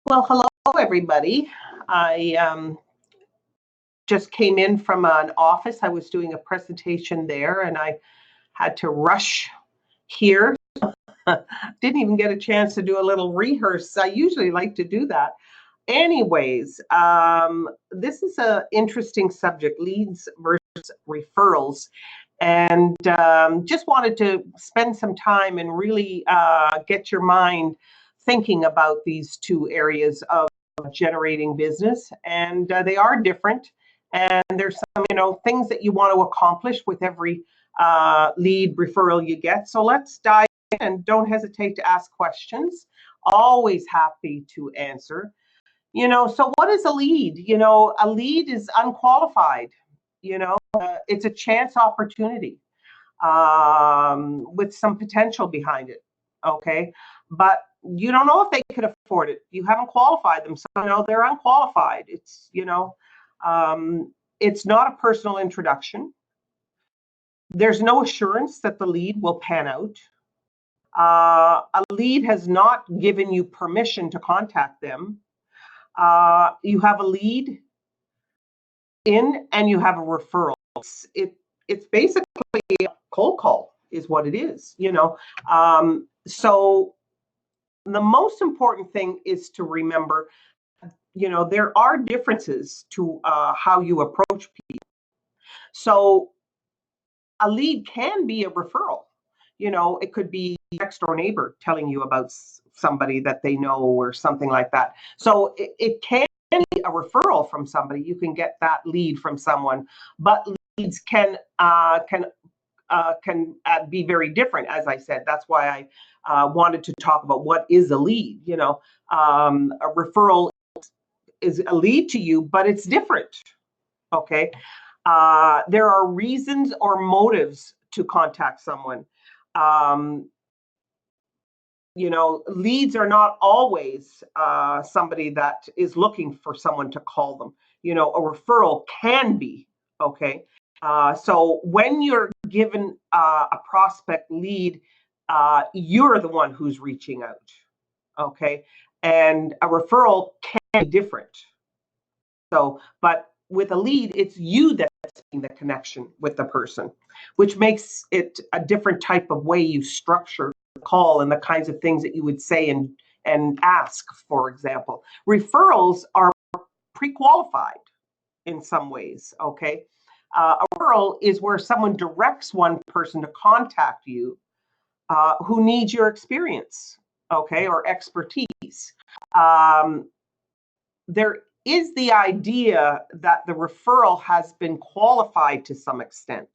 Well, hello, everybody. I just came in from an office. I was doing a presentation there, and I had to rush here. Didn't even get a chance to do a little rehearse. I usually like to do that. Anyways, this is an interesting subject, leads versus referrals. And just wanted to spend some time and really get your mind thinking about these two areas of generating business. And they are different. And there's some, things that you want to accomplish with every lead referral you get. So let's dive in and don't hesitate to ask questions. Always happy to answer. So what is a lead? A lead is unqualified. It's a chance opportunity with some potential behind it. Okay. But you don't know if they could afford it. You haven't qualified them. So, they're unqualified. It's not a personal introduction. There's no assurance that the lead will pan out. A lead has not given you permission to contact them. You have a lead in and you have a referral. It's basically a cold call is what it is, So the most important thing is to remember, there are differences to how you approach people. So a lead can be a referral. It could be next door neighbor telling you about somebody that they know or something like that. So it can be a referral from somebody. You can get that lead from someone, but leads can be very different. As I said, that's why I wanted to talk about what is a lead. A referral is a lead to you, but it's different. Okay. There are reasons or motives to contact someone. Leads are not always somebody that is looking for someone to call them. A referral can be, okay? So when you're given a prospect lead, you're the one who's reaching out, okay? And a referral can be different. So, but with a lead, it's you that's making the connection with the person, which makes it a different type of way you structure the call and the kinds of things that you would say and ask, for example. Referrals are pre-qualified in some ways, okay? A referral is where someone directs one person to contact you who needs your experience, okay, or expertise. There is the idea that the referral has been qualified to some extent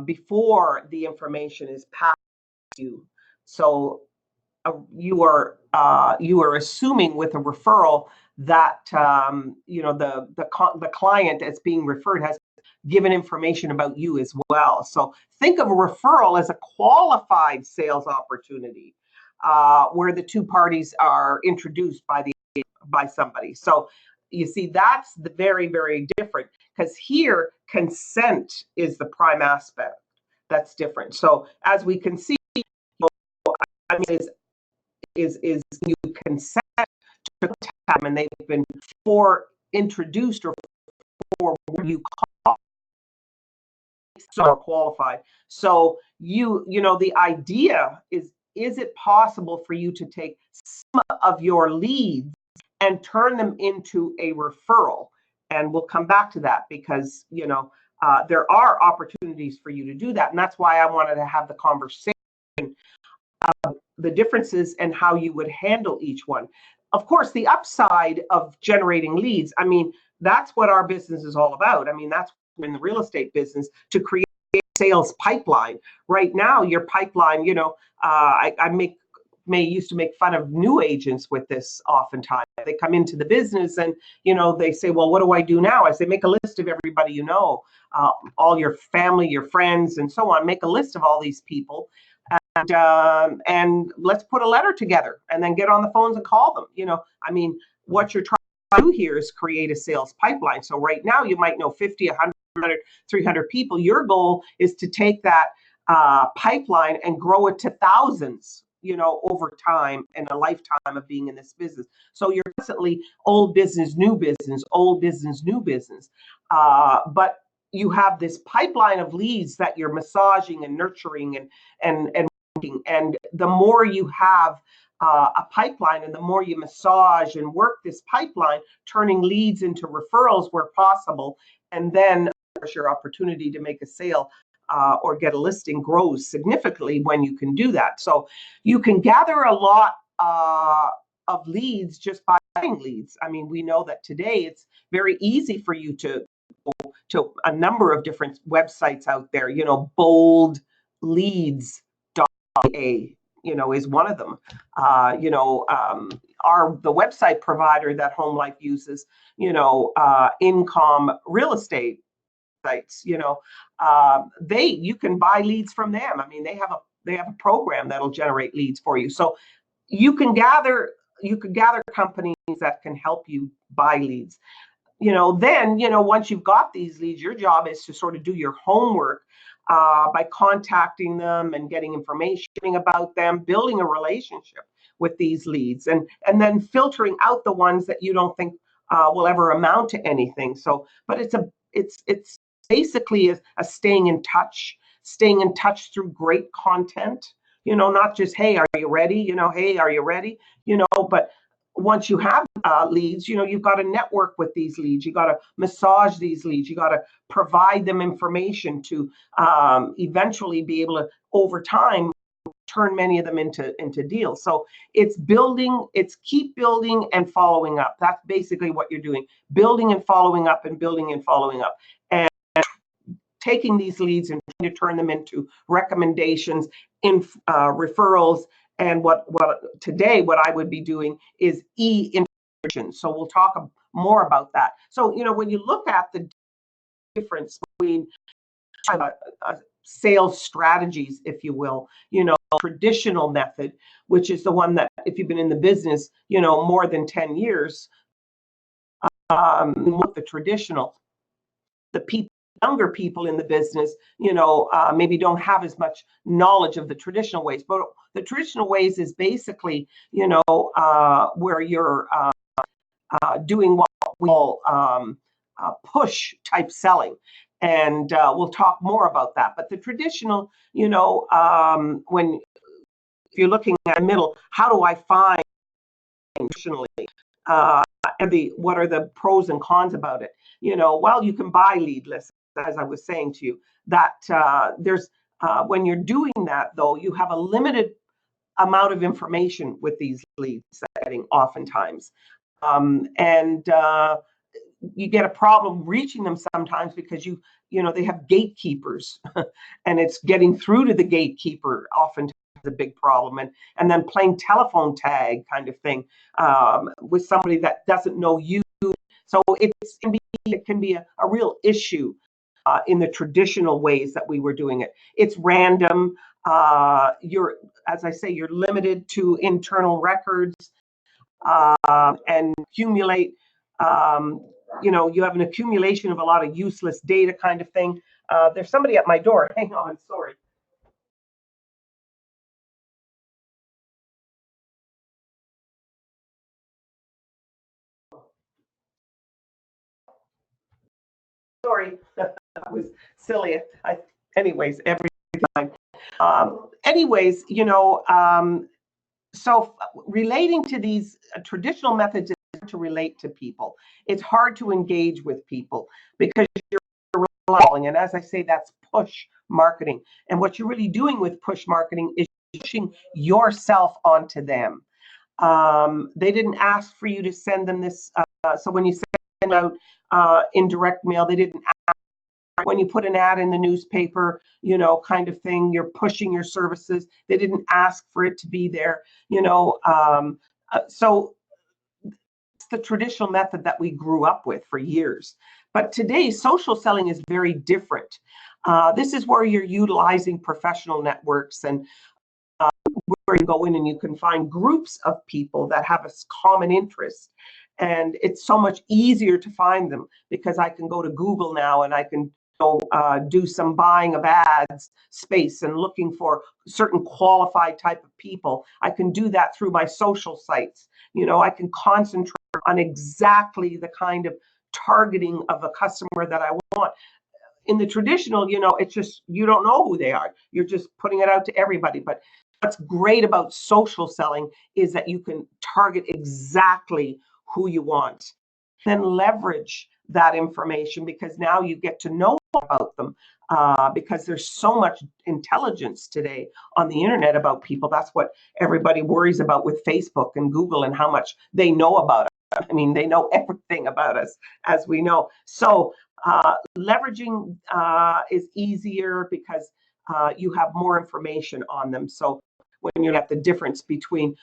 before the information is passed to you. So you are assuming with a referral that the client that's being referred has given information about you as well. So think of a referral as a qualified sales opportunity where the two parties are introduced by somebody. So you see, that's the very, very different, because here consent is the prime aspect. That's different. So as we can see, is you consent to contact them and they've been introduced or for you call or qualified. So the idea is it possible for you to take some of your leads and turn them into a referral? And we'll come back to that because there are opportunities for you to do that, and that's why I wanted to have the conversation of the differences and how you would handle each one. Of course, the upside of generating leads, that's what our business is all about. That's in the real estate business, to create a sales pipeline. Right now, your pipeline, I used to make fun of new agents with this oftentimes. They come into the business and, they say, well, what do I do now? I say, make a list of everybody all your family, your friends, and so on. Make a list of all these people. And let's put a letter together and then get on the phones and call them. What you're trying to do here is create a sales pipeline. So right now you might know 50, 100, 300 people. Your goal is to take that pipeline and grow it to thousands, over time and a lifetime of being in this business. So you're constantly old business, new business, old business, new business. But you have this pipeline of leads that you're massaging and nurturing and working. And the more you have a pipeline and the more you massage and work this pipeline, turning leads into referrals where possible, and then your opportunity to make a sale or get a listing grows significantly when you can do that. So you can gather a lot of leads just by buying leads. I mean, we know that today it's very easy for you to go to a number of different websites out there. Bold leads.a is one of them. The website provider that Home Life uses, Income Real Estate sites, you can buy leads from them. I mean, they have a program that'll generate leads for you. So you can gather companies that can help you buy leads. Then once you've got these leads, your job is to sort of do your homework by contacting them and getting information about them, building a relationship with these leads, and then filtering out the ones that you don't think will ever amount to anything. So, but it's basically a staying in touch through great content. Not just, hey, are you ready? Hey, are you ready? But once you have leads, you've got to network with these leads. You got to massage these leads. You got to provide them information to eventually be able to, over time, turn many of them into deals. So it's keep building and following up. That's basically what you're doing: building and following up, and building and following up, and taking these leads and trying to turn them into recommendations, in referrals. And what I would be doing is introduction. So we'll talk more about that. So when you look at the difference between sales strategies, if you will, traditional method, which is the one that, if you've been in the business, more than 10 years, with the traditional, younger people in the business, maybe don't have as much knowledge of the traditional ways. But the traditional ways is basically, where you're doing what we call push type selling. And we'll talk more about that. But the traditional, if you're looking at the middle, how do I find traditionally? And what are the pros and cons about it? Well, you can buy lead lists, as I was saying to you, that there's when you're doing that, though, you have a limited amount of information with these lead setting oftentimes. And you get a problem reaching them sometimes because they have gatekeepers and it's getting through to the gatekeeper oftentimes is a big problem. And then playing telephone tag kind of thing with somebody that doesn't know you. So it can be a real issue in the traditional ways that we were doing it. It's random. As I say, you're limited to internal records and accumulate. You have an accumulation of a lot of useless data kind of thing. There's somebody at my door. Hang on, sorry. Sorry, that was silly. Anyways, every time. So relating to these traditional methods is hard to relate to people. It's hard to engage with people because you're relying, and as I say, that's push marketing. And what you're really doing with push marketing is pushing yourself onto them. They didn't ask for you to send them this. So when you send out in direct mail, they didn't ask. When you put an ad in the newspaper, kind of thing, you're pushing your services. They didn't ask for it to be there, so it's the traditional method that we grew up with for years. But today, social selling is very different. This is where you're utilizing professional networks and where you go in and you can find groups of people that have a common interest. And it's so much easier to find them because I can go to Google now and I can do some buying of ads space and looking for certain qualified type of people. I can do that through my social sites. I can concentrate on exactly the kind of targeting of a customer that I want. In the traditional, it's just, you don't know who they are. You're just putting it out to everybody. But what's great about social selling is that you can target exactly who you want, then leverage that information, because now you get to know about them, because there's so much intelligence today on the internet about people. That's what everybody worries about with Facebook and Google and how much they know about us. I mean, they know everything about us, as we know. So leveraging is easier because you have more information on them. So when you're at the difference between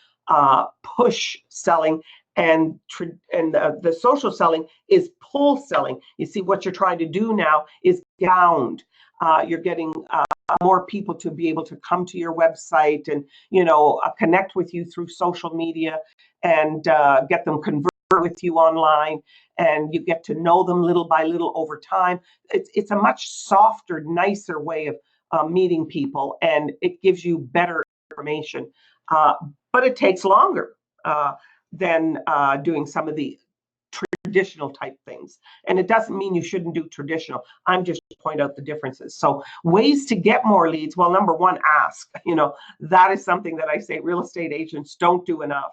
push selling and the social selling is pull selling. You see, what you're trying to do now is bound. You're getting more people to be able to come to your website and connect with you through social media and get them convert with you online, and you get to know them little by little over time. It's a much softer, nicer way of meeting people, and it gives you better information, but it takes longer than doing some of the traditional type things. And it doesn't mean you shouldn't do traditional. I'm just point out the differences. So ways to get more leads. Well, number one, ask. That is something that I say real estate agents don't do enough.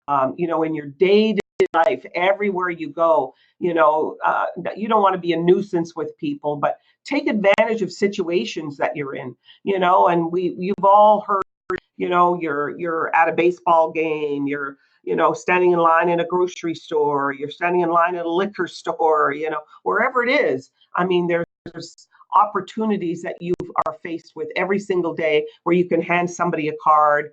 In your day-to-day life, everywhere you go, you don't want to be a nuisance with people, but take advantage of situations that you're in, and you've all heard, you're at a baseball game, you're standing in line in a grocery store, you're standing in line at a liquor store, wherever it is. I mean, there's opportunities that you are faced with every single day where you can hand somebody a card,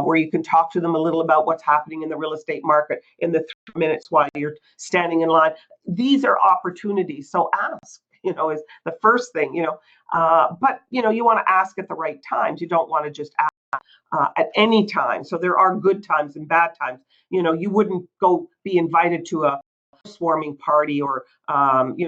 where you can talk to them a little about what's happening in the real estate market in the 3 minutes while you're standing in line. These are opportunities. So ask, is the first thing, but, you want to ask at the right times. You don't want to just ask at any time. So there are good times and bad times. You wouldn't go be invited to a housewarming party or,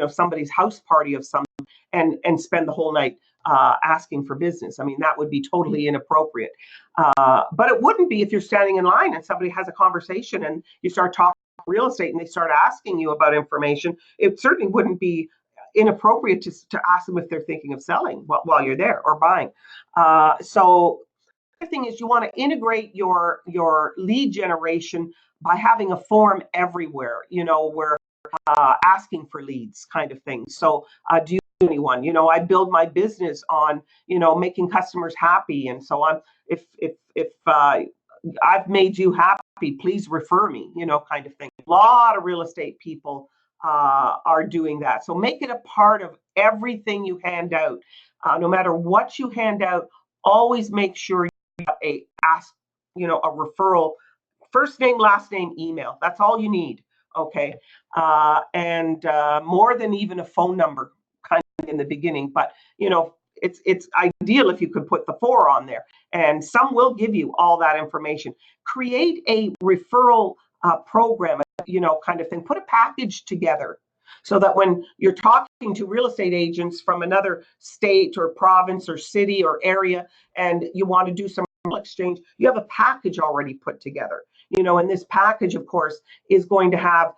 somebody's house party of some and spend the whole night asking for business. I mean, that would be totally inappropriate. But it wouldn't be if you're standing in line and somebody has a conversation and you start talking real estate and they start asking you about information. It certainly wouldn't be inappropriate to ask them if they're thinking of selling while you're there or buying. So the other thing is you want to integrate your lead generation by having a form everywhere, where asking for leads kind of thing. So do you know anyone? I build my business on, making customers happy. And so if I've made you happy, please refer me, kind of thing. A lot of real estate people are doing that. So make it a part of everything you hand out. No matter what you hand out, always make sure you have a referral, first name, last name, email. That's all you need. Okay. And more than even a phone number kind of in the beginning, but it's ideal if you could put the 4 on there, and some will give you all that information. Create a referral program, kind of thing. Put a package together so that when you're talking to real estate agents from another state or province or city or area, and you want to do some exchange, you have a package already put together. And this package, of course, is going to have,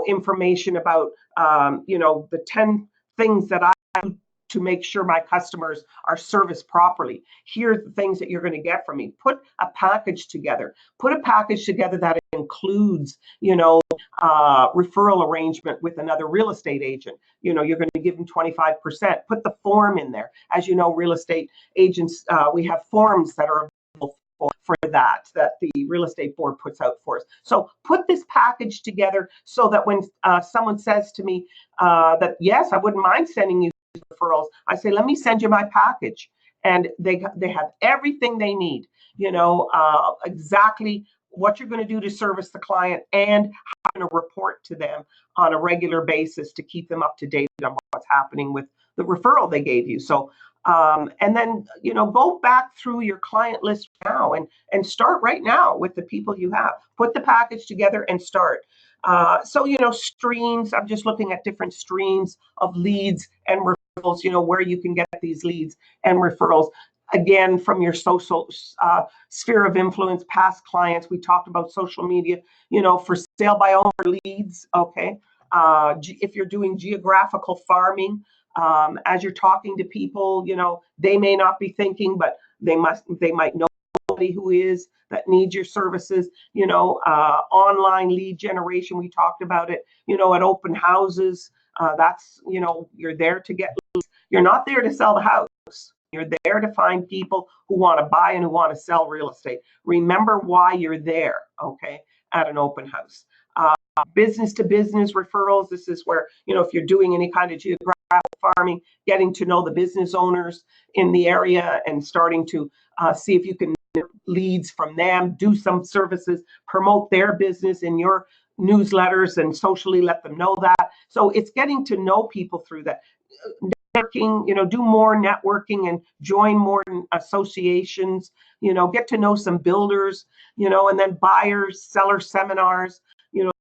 information about, the 10 things that I do to make sure my customers are serviced properly. Here's the things that you're going to get from me. Put a package together. Put a package together that includes, referral arrangement with another real estate agent. You're going to give them 25%. Put the form in there. As you know, real estate agents, we have forms that are available for that the real estate board puts out for us. So put this package together so that when someone says to me that, yes, I wouldn't mind sending you referrals, I say, let me send you my package. And they have everything they need, exactly what you're going to do to service the client and how you're going to report to them on a regular basis to keep them up to date on what's happening with the referral they gave you. So and then, go back through your client list now and start right now with the people you have. Put the package together and start. So, streams, I'm just looking at different streams of leads and you know, where you can get these leads and referrals. Again, from your social sphere of influence, past clients. We talked about social media, you know, for sale by owner leads. Okay. If you're doing geographical farming, as you're talking to people, you know, they may not be thinking, but they might know somebody who is, that needs your services. You know, online lead generation, we talked about it, you know, at open houses. That's, you know, you're there to get leads. You're not there to sell the house. You're there to find people who want to buy and who want to sell real estate. Remember why you're there, okay, at an open house. Business to business referrals. This is where, you know, if you're doing any kind of geographic farming, getting to know the business owners in the area and starting to see if you can get leads from them, do some services, promote their business in your newsletters and socially let them know that. So it's getting to know people through that. Networking, you know, do more networking and join more associations, you know, get to know some builders, you know, and then buyers, seller seminars, you know,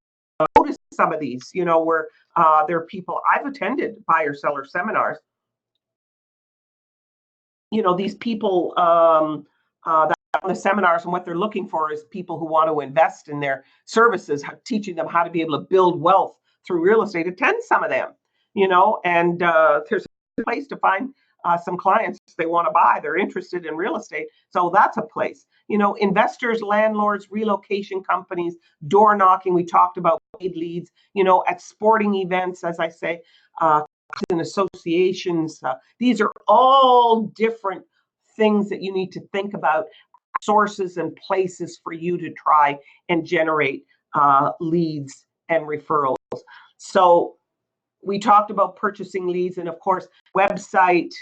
go to some of these, you know, where there are people. I've attended buyer seller seminars. You know, these people that on the seminars, and what they're looking for is people who want to invest in their services, teaching them how to be able to build wealth through real estate. Attend some of them, you know, and there's a place to find some clients they want to buy. They're interested in real estate. So that's a place. You know, investors, landlords, relocation companies, door knocking. We talked about paid leads, you know, at sporting events, as I say, in associations. These are all different things that you need to think about, sources and places for you to try and generate leads and referrals. So we talked about purchasing leads, and of course, website,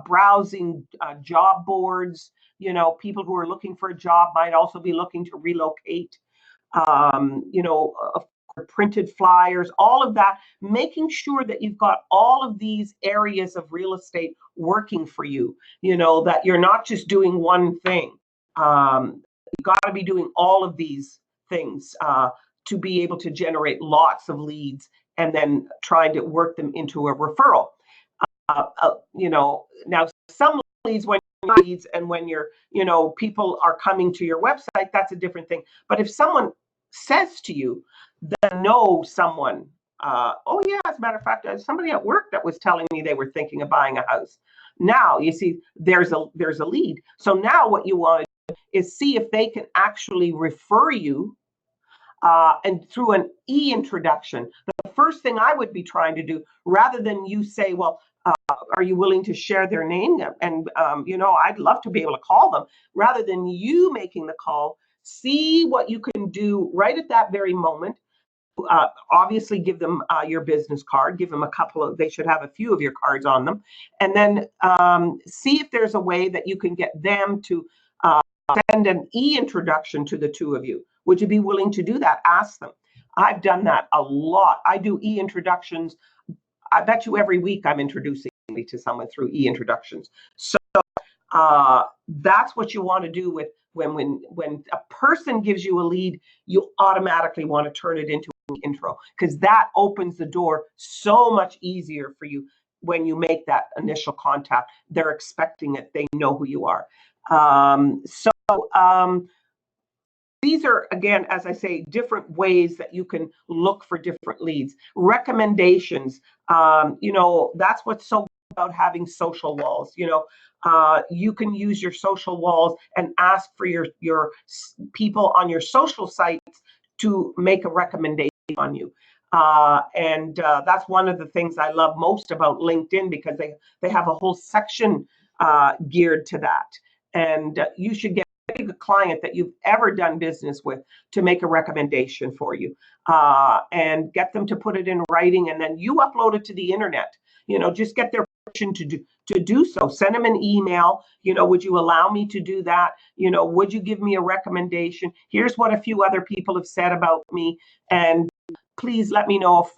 browsing, job boards. You know, people who are looking for a job might also be looking to relocate. You know, printed flyers, all of that, making sure that you've got all of these areas of real estate working for you, you know, that you're not just doing one thing. You've got to be doing all of these things to be able to generate lots of leads and then trying to work them into a referral. You know, now some leads, when leads and when you're, you know, people are coming to your website, that's a different thing. But if someone says to you, then know someone, oh yeah, as a matter of fact, somebody at work that was telling me they were thinking of buying a house. Now you see there's a lead. So now what you want to do is see if they can actually refer you and through an e-introduction. The first thing I would be trying to do, rather than you say, well, are you willing to share their name? And, you know, I'd love to be able to call them. Rather than you making the call, see what you can do right at that very moment. Obviously, give them your business card. Give them a couple of, they should have a few of your cards on them. And then see if there's a way that you can get them to send an e-introduction to the two of you. Would you be willing to do that? Ask them. I've done that a lot. I do e-introductions. I bet you every week I'm introducing me to someone through e-introductions. So that's what you want to do with when a person gives you a lead, you automatically want to turn it into an intro, because that opens the door so much easier for you when you make that initial contact. They're expecting it. They know who you are. These are, again, as I say, different ways that you can look for different leads. Recommendations, you know, that's what's so good about having social walls. You know, you can use your social walls and ask for your people on your social sites to make a recommendation on you. That's one of the things I love most about LinkedIn, because they have a whole section geared to that. And you should get a client that you've ever done business with to make a recommendation for you, and get them to put it in writing, and then you upload it to the internet. You know, just get their permission to do so. Send them an email. You know, would you allow me to do that? You know, would you give me a recommendation? Here's what a few other people have said about me, and please let me know if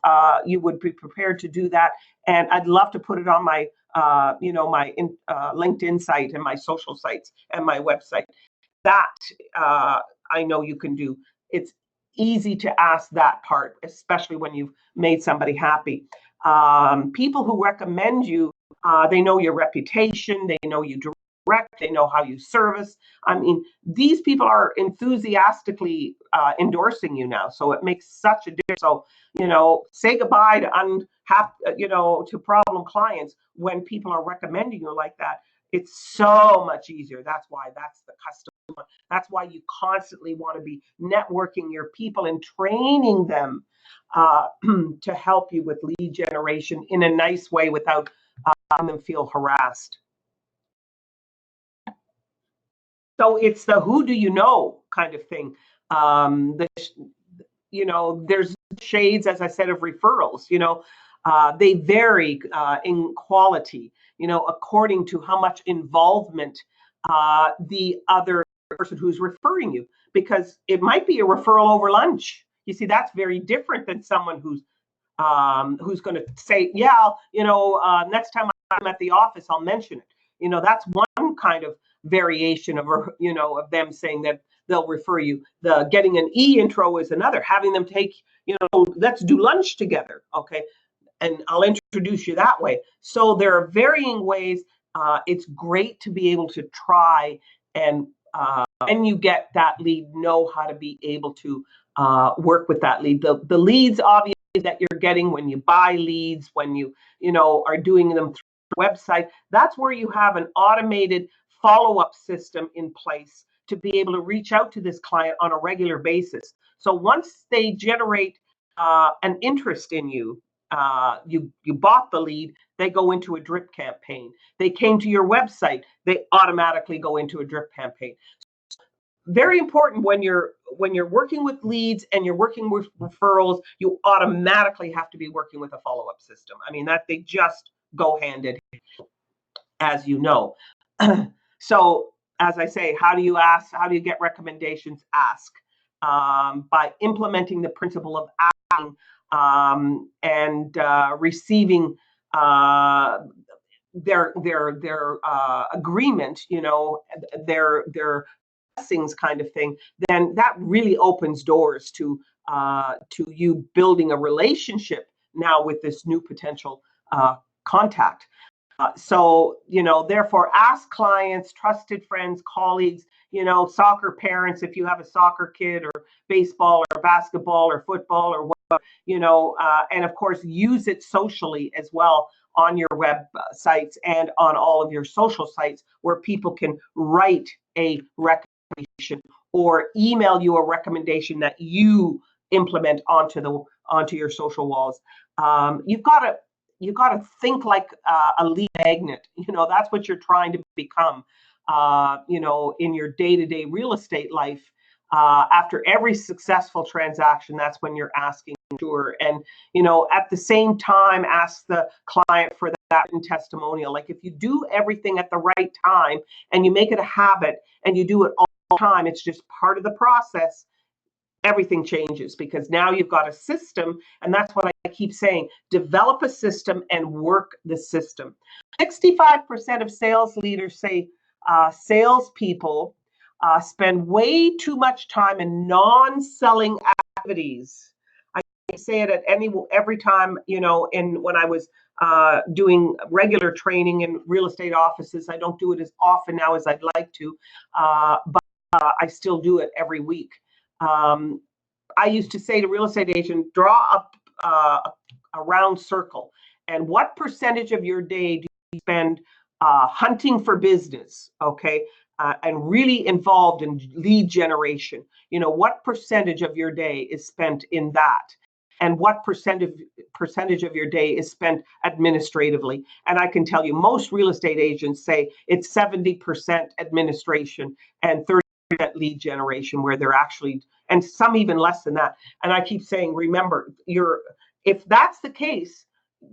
you would be prepared to do that. And I'd love to put it on my you know, my LinkedIn site and my social sites and my website. That I know you can do. It's easy to ask that part, especially when you've made somebody happy. People who recommend you They know your reputation. They know you direct. They know how you service. I mean, these people are enthusiastically endorsing you now. So it makes such a difference. So, say goodbye to to problem clients when people are recommending you like that. It's so much easier. That's why that's the customer. That's why you constantly want to be networking your people and training them to help you with lead generation in a nice way without them feel harassed. So it's the who do you know kind of thing. There's shades, as I said, of referrals. They vary in quality, according to how much involvement the other person who's referring you, because it might be a referral over lunch. You see, that's very different than someone who's going to say, yeah, next time I'm at the office, I'll mention it. That's one kind of variation of, of them saying that they'll refer you. The getting an intro is another, having them take, let's do lunch together. Okay. And I'll introduce you that way. So there are varying ways. It's great to be able to try and when you get that lead, know how to be able to work with that lead. The leads, obviously, that you're getting when you buy leads, when you are doing them through the website, that's where you have an automated follow-up system in place to be able to reach out to this client on a regular basis. So once they generate an interest in you, you bought the lead, they go into a drip campaign. They came to your website, they automatically go into a drip campaign. Very important when you're working with leads and you're working with referrals, you automatically have to be working with a follow-up system. I mean, that they just go hand in hand, as you know. So as I say, how do you get recommendations? Ask by implementing the principle of asking and receiving their agreement, their blessings kind of thing, then that really opens doors to you building a relationship now with this new potential contact. So, therefore, ask clients, trusted friends, colleagues, soccer parents, if you have a soccer kid, or baseball or basketball or football or whatever, and of course, use it socially as well on your websites and on all of your social sites where people can write a recommendation or email you a recommendation that you implement onto your social walls. You've got to think like a lead magnet. That's what you're trying to become. In your day-to-day real estate life. After every successful transaction, that's when you're asking sure. And at the same time, ask the client for that testimonial. Like, if you do everything at the right time and you make it a habit and you do it all the time, it's just part of the process. Everything changes because now you've got a system, and that's what I keep saying: develop a system and work the system. 65% of sales leaders say salespeople spend way too much time in non-selling activities. I say it at every time, when I was doing regular training in real estate offices. I don't do it as often now as I'd like to, but I still do it every week. I used to say to real estate agents, draw up a round circle, and what percentage of your day do you spend hunting for business, okay, and really involved in lead generation? What percentage of your day is spent in that? And what percentage of your day is spent administratively? And I can tell you, most real estate agents say it's 70% administration and 30% lead generation, where they're actually, and some even less than that. And I keep saying, remember, if that's the case,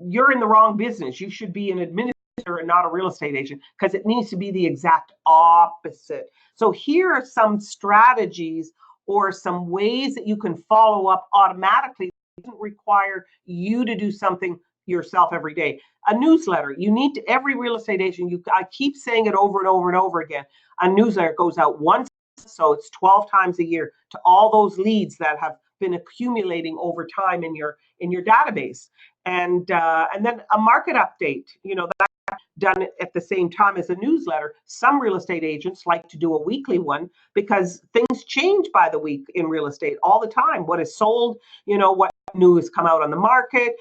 you're in the wrong business. You should be an administrator and not a real estate agent, because it needs to be the exact opposite. So here are some strategies or some ways that you can follow up automatically. It doesn't require you to do something yourself every day. A newsletter, you need to, every real estate agent, I keep saying it over and over and over again, a newsletter goes out once, so it's 12 times a year, to all those leads that have been accumulating over time in your database. And then a market update, that done it at the same time as a newsletter. Some real estate agents like to do a weekly one because things change by the week in real estate all the time. What is sold, what new has come out on the market,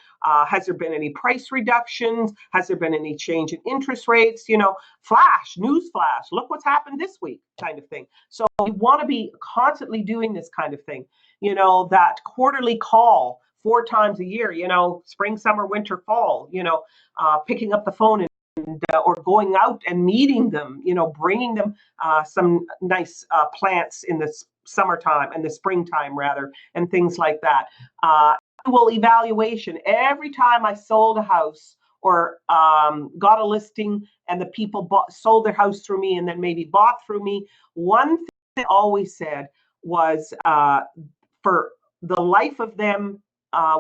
has there been any price reductions, has there been any change in interest rates, news flash, look what's happened this week kind of thing. So you want to be constantly doing this kind of thing, that quarterly call 4 times a year, spring, summer, winter, fall, picking up the phone and or going out and meeting them, bringing them some nice plants in the summertime and the springtime rather, and things like that. Annual evaluation. Every time I sold a house or got a listing and the people sold their house through me and then maybe bought through me, one thing I always said was for the life of them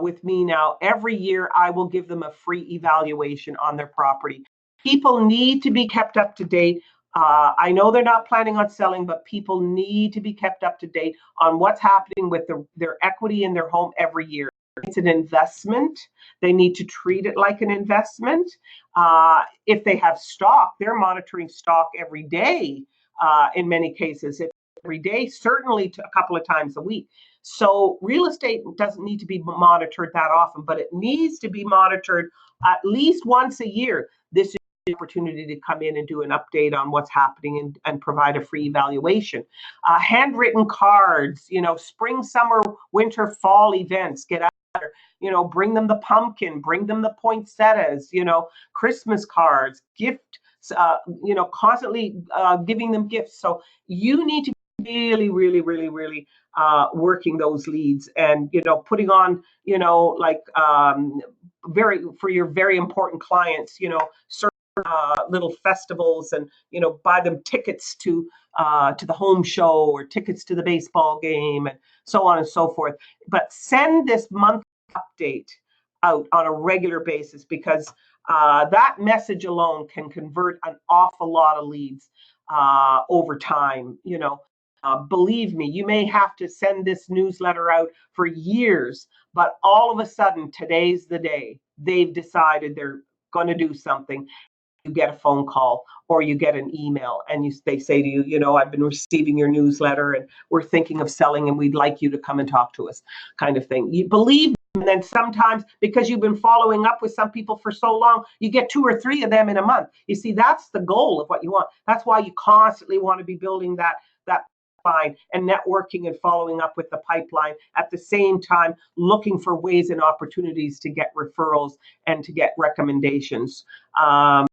with me now, every year I will give them a free evaluation on their property. People need to be kept up to date. I know they're not planning on selling, but people need to be kept up to date on what's happening with their equity in their home every year. It's an investment. They need to treat it like an investment. If they have stock, they're monitoring stock every day. In many cases, every day, certainly a couple of times a week. So real estate doesn't need to be monitored that often, but it needs to be monitored at least once a year. This is the opportunity to come in and do an update on what's happening and provide a free evaluation. Handwritten cards, spring, summer, winter, fall events, get out there, bring them the pumpkin, bring them the poinsettias, Christmas cards, gifts, constantly giving them gifts. So you need to really, really, really, really working those leads and, putting on, for your very important clients, certain little festivals and, buy them tickets to the home show or tickets to the baseball game and so on and so forth. But send this monthly update out on a regular basis because that message alone can convert an awful lot of leads over time. Believe me, you may have to send this newsletter out for years, but all of a sudden, today's the day. They've decided they're going to do something. You get a phone call or you get an email and they say to you, I've been receiving your newsletter and we're thinking of selling and we'd like you to come and talk to us, kind of thing. You believe me, and then sometimes because you've been following up with some people for so long, you get 2 or 3 of them in a month. You see, that's the goal of what you want. That's why you constantly want to be building that and networking and following up with the pipeline at the same time, looking for ways and opportunities to get referrals and to get recommendations. And,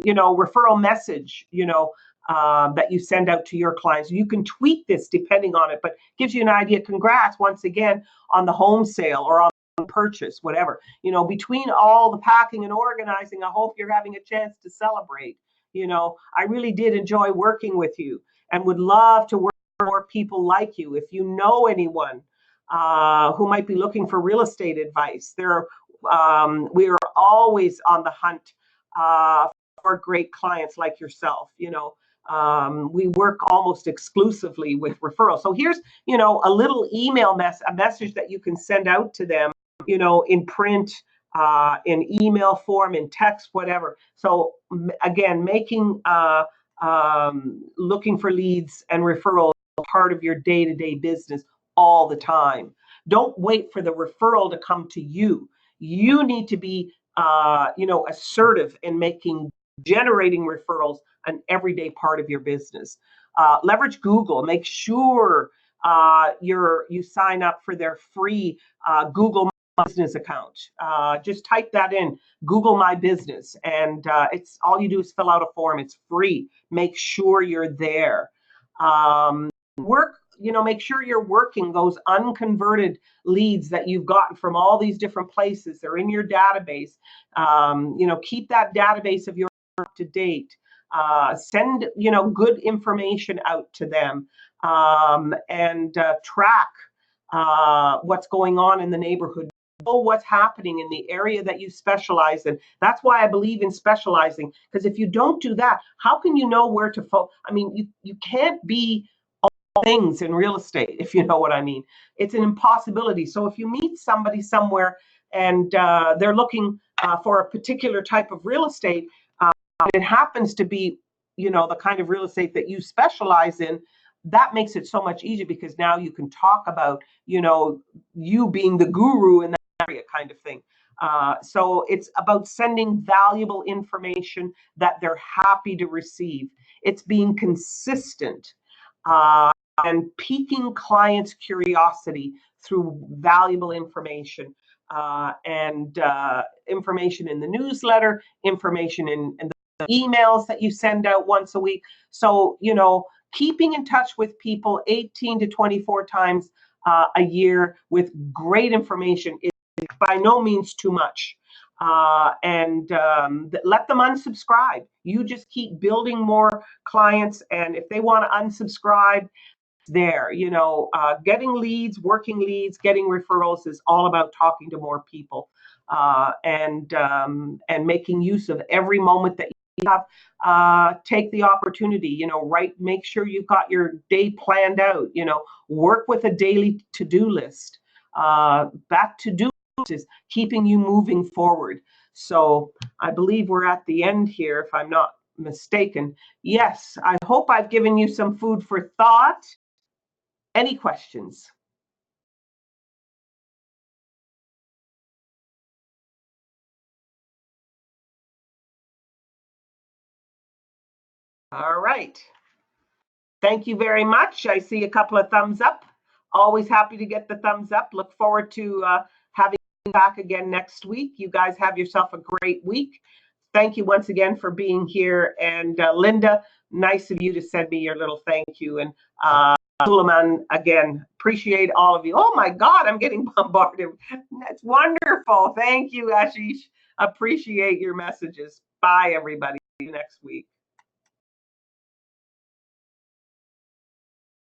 referral message, that you send out to your clients. You can tweak this depending on it, but gives you an idea. Congrats once again on the home sale or on purchase, whatever. Between all the packing and organizing, I hope you're having a chance to celebrate. I really did enjoy working with you and would love to work with more people like you. If you know anyone who might be looking for real estate advice, we are always on the hunt for great clients like yourself. We work almost exclusively with referrals. So here's, a little email a message that you can send out to them, in print, in email form, in text, whatever. So again, making looking for leads and referrals part of your day-to-day business all the time. Don't wait for the referral to come to you. You need to be, assertive in generating referrals an everyday part of your business. Leverage Google. Make sure you sign up for their free Google business account. Just type that in, Google My Business, and it's all you do is fill out a form. It's free. Make sure you're there. Make sure you're working those unconverted leads that you've gotten from all these different places. They're in your database. Keep that database of yours up to date. Send, good information out to them, and track what's going on in the neighborhood. Know what's happening in the area that you specialize in. That's why I believe in specializing, because if you don't do that, how can you know where to focus? I mean, you can't be all things in real estate, if you know what I mean. It's an impossibility. So if you meet somebody somewhere and they're looking for a particular type of real estate, it happens to be, the kind of real estate that you specialize in, that makes it so much easier because now you can talk about, you being the guru in that area kind of thing. So it's about sending valuable information that they're happy to receive. It's being consistent and piquing clients' curiosity through valuable information and information in the newsletter, information in the emails that you send out once a week. So, keeping in touch with people 18 to 24 times a year with great information is by no means too much. And let them unsubscribe. You just keep building more clients, and if they want to unsubscribe, there, getting leads, working leads, getting referrals is all about talking to more people and making use of every moment that you have. Take the opportunity, make sure you've got your day planned out, work with a daily to-do list. That to-do list is keeping you moving forward. So I believe we're at the end here, if I'm not mistaken. Yes, I hope I've given you some food for thought. Any questions? All right. Thank you very much. I see a couple of thumbs up. Always happy to get the thumbs up. Look forward to having you back again next week. You guys have yourself a great week. Thank you once again for being here. And Linda, nice of you to send me your little thank you. And Suleiman, again, appreciate all of you. Oh my God, I'm getting bombarded. That's wonderful. Thank you, Ashish. Appreciate your messages. Bye, everybody. See you next week.